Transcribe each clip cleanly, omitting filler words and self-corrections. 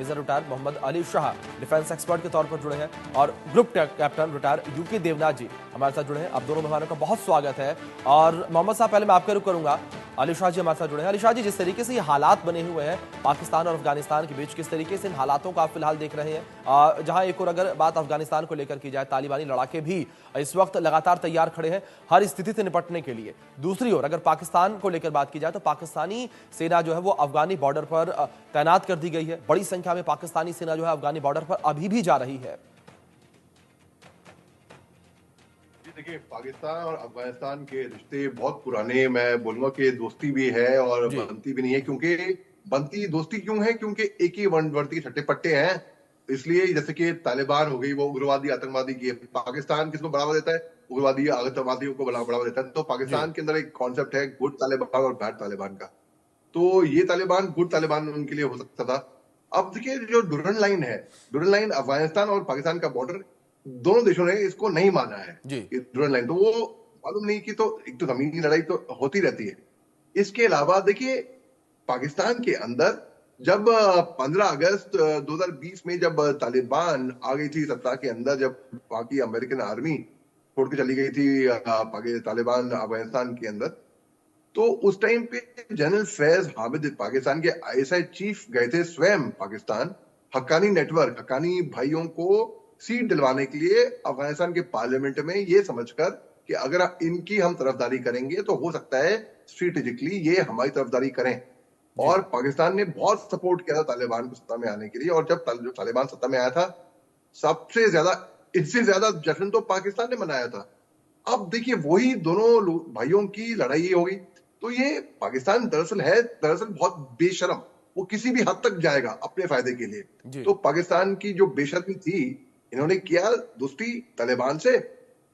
Major retire Mohammad Ali Shah defence expert के तौर पर जुड़े हैं और group captain retire UK Devnath ji हमारे साथ जुड़े हैं। आप दोनों मेहमानों का बहुत स्वागत है। और मोहम्मद साहब, पहले मैं आपका रुख करूंगा। अली शाह जी हमारे साथ जुड़े हैं। अली शाह जी, जिस तरीके से ये हालात बने हुए हैं पाकिस्तान और अफगानिस्तान के बीच, किस तरीके से इन हालातों का आप फिलहाल देख रहे हैं? जहां एक और अगर बात अफगानिस्तान को लेकर की जाए, तालिबानी लड़ाके भी इस वक्त लगातार तैयार खड़े हैं हर स्थिति से निपटने के लिए। दूसरी ओर अगर पाकिस्तान को लेकर बात की जाए तो पाकिस्तानी सेना जो है वो अफगानी बॉर्डर पर तैनात कर दी गई है। बड़ी संख्या में पाकिस्तानी सेना जो है अफगानी बॉर्डर पर अभी भी जा रही है। देखिए, पाकिस्तान और अफगानिस्तान के रिश्ते बहुत पुराने, मैं बोलूंगा कि दोस्ती भी है और बनती भी नहीं है। क्योंकि बनती दोस्ती क्यों है? क्योंकि एक ही वर्दी के छठे पट्टे हैं। इसलिए जैसे कि तालिबान हो गई, वो उग्रवादी आतंकवादी की है। पाकिस्तान किसको बढ़ावा देता है? उग्रवादी आतंकवादियों को बढ़ावा देता है। तो पाकिस्तान के अंदर एक कॉन्सेप्ट है गुड तालिबान और बैड तालिबान का। तो ये तालिबान गुड तालिबान उनके लिए हो सकता था। अब देखिए, जो डुरन लाइन है, डुरन लाइन अफगानिस्तान और पाकिस्तान का बॉर्डर, दोनों देशों ने इसको नहीं माना है ये डुरन लाइन। तो वो मालूम नहीं कि, तो एक तो जमीनी लड़ाई तो होती रहती है। इसके अलावा देखिए, पाकिस्तान के अंदर जब 15 अगस्त 2020 में जब तालिबान आ गई थी सत्ता के अंदर, जब बाकी अमेरिकन आर्मी छोड़ के चली गई थी तालिबान अफगानिस्तान के अंदर, तो उस टाइम पे जनरल फैज हामिद पाकिस्तान के आईएसआई चीफ गए थे स्वयं पाकिस्तान, हक्कानी नेटवर्क, हक्कानी भाइयों को सीट दिलवाने के लिए अफगानिस्तान के पार्लियामेंट में, ये समझकर कि अगर इनकी हम तरफदारी करेंगे तो हो सकता है स्ट्रेटेजिकली ये हमारी तरफदारी करें। और पाकिस्तान ने बहुत सपोर्ट किया था तालिबान को सत्ता में आने के लिए। और जब तालिबान सत्ता में आया था, सबसे ज्यादा, इससे ज्यादा जश्न तो पाकिस्तान ने मनाया था। अब देखिए, वही दोनों भाइयों की लड़ाई होगी। तो ये पाकिस्तान दरअसल बहुत बेशरम, वो किसी भी हद तक जाएगा अपने फायदे के लिए। तो पाकिस्तान की जो बेशर्मी थी, इन्होंने किया दोस्ती तालिबान से,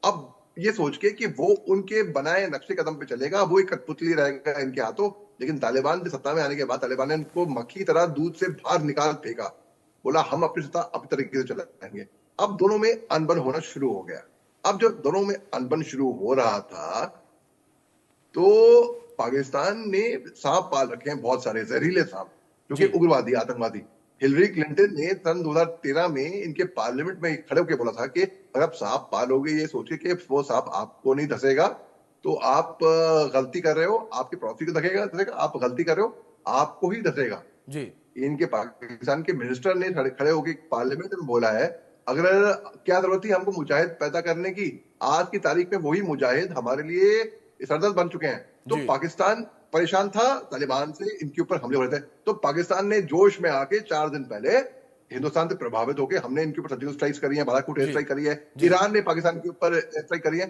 अब ये सोच के कि वो उनके बनाए नक्शे कदम पे चलेगा, वो एक कठपुतली रहेगा इनके हाथों। लेकिन तालिबान के सत्ता में आने के बाद तालिबान ने उनको मक्खी तरह दूध से बाहर निकाल फेंका, बोला हम अपनी सत्ता अपनी तरीके से चलाएंगे। अब दोनों में अनबन होना शुरू हो गया। अब जब दोनों में अनबन शुरू हो रहा था, तो पाकिस्तान ने सांप पाल रखे हैं, बहुत सारे जहरीले सांप, जो कि उग्रवादी आतंकवादी। हिलरी क्लिंटन ने सन 2013 में इनके पार्लियामेंट में खड़े होकर बोला था कि अगर आप सांप पालोगे, ये सोचिए कि वो सांप आपको नहीं धसेगा, तो आप गलती कर रहे हो, आपके पड़ोसी को धसेगा, आप गलती कर रहे हो, आपको ही धसेगा जी। इनके पाकिस्तान के मिनिस्टर ने खड़े होकर पार्लियामेंट में बोला है, अगर क्या जरूरत थी हमको मुजाहिद पैदा करने की, आज की तारीख में वही मुजाहिद हमारे लिए सरदर्द बन चुके हैं। तो पाकिस्तान परेशान था तालिबान से, इनके ऊपर हमले हो रहे थे। तो पाकिस्तान ने जोश में आके 4 दिन पहले हिंदुस्तान से प्रभावित होकर हमने इनके ऊपर सर्जिकल स्ट्राइक्स करी है, बालाकोट एयर स्ट्राइक करी है, ईरान ने पाकिस्तान के ऊपर एयर स्ट्राइक करी है,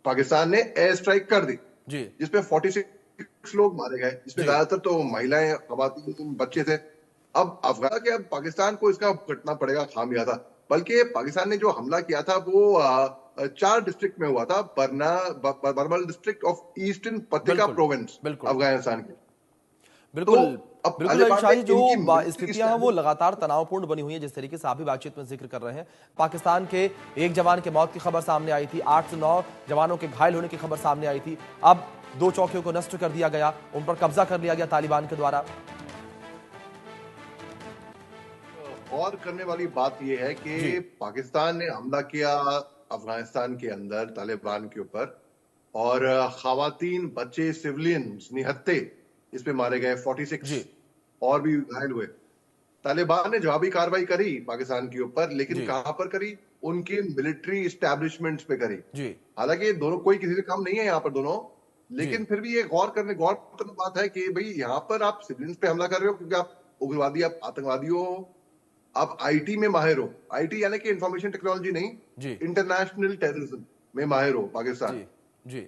पाकिस्तान ने एयर स्ट्राइक कर दी जिसपे 46 लोग मारे गए, जिसमें ज्यादातर तो महिलाएं, खवातीन, बच्चे थे। अब अफगान के, अब पाकिस्तान को इसका कटना पड़ेगा खामियाजा। बल्कि पाकिस्तान ने जो हमला किया था वो 4 डिस्ट्रिक्ट में हुआ था, Barmal district of eastern Paktika province Afghanistan के। बिल्कुल शाही, जो स्थितियां हैं वो लगातार तनावपूर्ण बनी हुई है। जिस तरीके से आप भी बातचीत में जिक्र कर रहे हैं, पाकिस्तान के एक जवान के मौत की खबर सामने आई थी, 8 से 9 जवानों के घायल होने की खबर सामने आई थी। अब 2 चौकियों को नष्ट कर दिया गया, उन पर कब्जा कर लिया गया तालिबान के द्वारा। और करने वाली बात यह है कि पाकिस्तान ने हमला किया अफगानिस्तान के अंदर तालिबान के ऊपर, और खवातीन, बच्चे, सिविलियंस निहत्थे इस पे मारे गए, 46 और भी घायल हुए। तालिबान ने जवाबी कार्रवाई करी पाकिस्तान के ऊपर, लेकिन कहां पर करी? उनके मिलिट्री एस्टैब्लिशमेंट्स पे करी। हालांकि दोनों कोई किसी से कम नहीं है यहाँ पर दोनों, लेकिन फिर भी ये गौर करने बात है कि भाई यहाँ पर आप सिविलियंस पे हमला कर रहे हो क्योंकि आप उग्रवादी, आप आतंकवादी हो, आप आईटी में माहिर हो। आईटी यानी कि इंफॉर्मेशन टेक्नोलॉजी नहीं, इंटरनेशनल टेररिज्म में माहिर हो पाकिस्तान।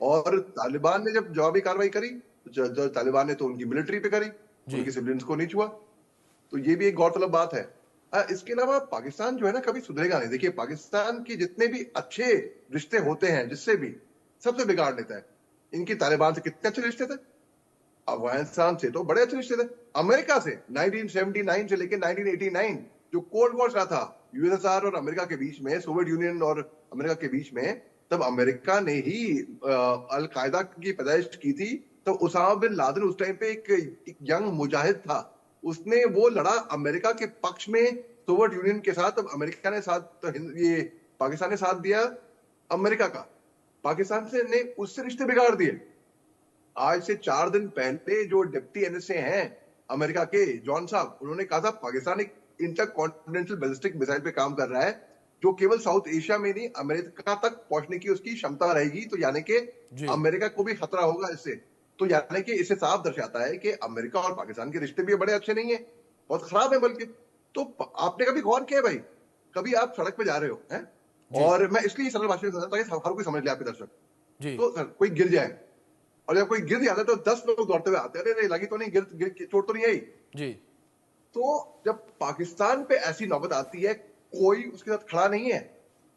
और तालिबान ने जब जवाबी कार्रवाई करी, तालिबान ने तो उनकी मिलिट्री पे करी, उनकी सिविलियंस को नहीं छुआ। तो ये भी एक गौरतलब बात है। इसके अलावा पाकिस्तान जो है ना, कभी सुधरेगा नहीं। देखिए, पाकिस्तान के जितने भी अच्छे रिश्ते होते हैं जिससे भी, सबसे बिगाड़ लेता है। इनकी तालिबान से कितने अच्छे रिश्ते थे, अफगानिस्तान से तो बड़े अच्छे रिश्ते थे। अमेरिका से 1979 से लेकर 1989 जो कोल्ड वॉर चला था यूएसएसआर और अमेरिका के बीच में, सोवियत यूनियन और अमेरिका के बीच में, तब अमेरिका ने ही अल कायदा की पैदाइश की थी। तो उसामा बिन लादेन उस टाइम पे एक यंग मुजाहिद था, उसने वो लड़ा अमेरिका के पक्ष में सोवियत यूनियन के साथ। अब अमेरिका ने साथ, तो ये पाकिस्तान ने साथ दिया अमेरिका का, पाकिस्तान से ने उससे रिश्ते बिगाड़ दिए। आज से 4 दिन पहले जो डिप्टी एनएसए हैं अमेरिका के, जॉन साहब, उन्होंने कहा था पाकिस्तान एक इंटर कॉन्टिनेंटल बैलिस्टिक मिसाइल पे काम कर रहा है जो केवल साउथ एशिया में नहीं अमेरिका तक पहुंचने की उसकी क्षमता रहेगी। तो यानी कि अमेरिका को भी खतरा होगा इससे। तो यानी कि इससे साफ दर्शाता है कि अमेरिका और पाकिस्तान के रिश्ते भी बड़े अच्छे नहीं है, बहुत खराब है बल्कि। तो आपने कभी गौर किया भाई, कभी आप सड़क पे जा रहे हो हैं, और मैं इसलिए सरल भाषा में ताकि हर कोई समझ ले आपके दर्शक, तो सर कोई गिर जाए और जब कोई गिर जाता है तो 10 लोग दौड़ते हुए आते हैं, अरे लगी तो नहीं, गिर चोट तो नहीं आई जी। तो जब पाकिस्तान पे ऐसी नौबत आती है, कोई उसके साथ खड़ा नहीं है।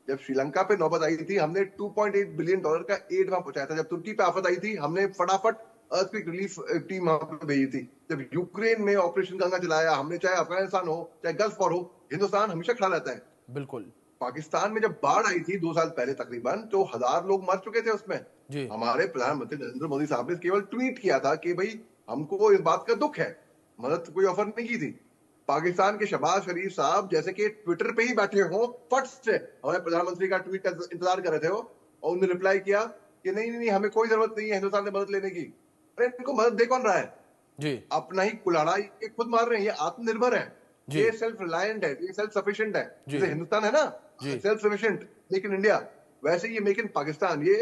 जब श्रीलंका पे नौबत आई थी, हमने $2.8 बिलियन का एड वहां पहुंचाया था। जब तुर्की पे आफत आई थी, हमने फटाफट अर्थक्वेक रिलीफ टीम वहां पे भेजी थी। जब यूक्रेन में ऑपरेशन गंगा चलाया हमने, चाहे अफगानिस्तान हो चाहे गल्फ वॉर हो, हिंदुस्तान हमेशा खड़ा रहता है। बिल्कुल। पाकिस्तान में जब बाढ़ आई थी 2 साल पहले तकरीबन, तो 1000 लोग मर चुके थे उसमें जी। हमारे प्रधानमंत्री नरेंद्र मोदी साहब ने केवल ट्वीट किया था कि भाई हमको इस बात का दुख है, मदद कोई ऑफर नहीं की थी। पाकिस्तान के शहबाज शरीफ साहब जैसे कि ट्विटर पे ही बैठे हो, फट से हमारे प्रधानमंत्री का ट्वीट का इंतजार कर रहे थे वो, और उन्होंने रिप्लाई किया कि नहीं नहीं हमें कोई जरूरत नहीं है हिंदुस्तान से मदद लेने की। अरे इनको मदद दे कौन रहा है जी? अपना ही कुलाड़ा ये खुद मार रहे हैं। ये आत्मनिर्भर है, ये सेल्फ रिलायंट है, ये सेल्फ सफिशिएंट है। जैसे हिंदुस्तान है ना self sufficient make in India, वैसे ये मेक इन पाकिस्तान। ये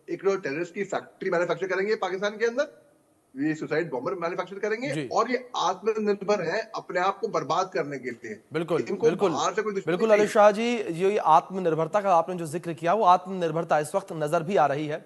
एक टेररिस्ट की फैक्ट्री मैन्युफैक्चर करेंगे पाकिस्तान के अंदर, ये सुसाइड बॉम्बर मैन्युफैक्चर करेंगे, और ये आत्मनिर्भर है अपने आप को बर्बाद करने के लिए। बिल्कुल बिल्कुल बिल्कुल। अली शाह जी, ये आत्मनिर्भरता का आपने जो जिक्र किया, वो आत्मनिर्भरता इस वक्त नजर भी आ रही है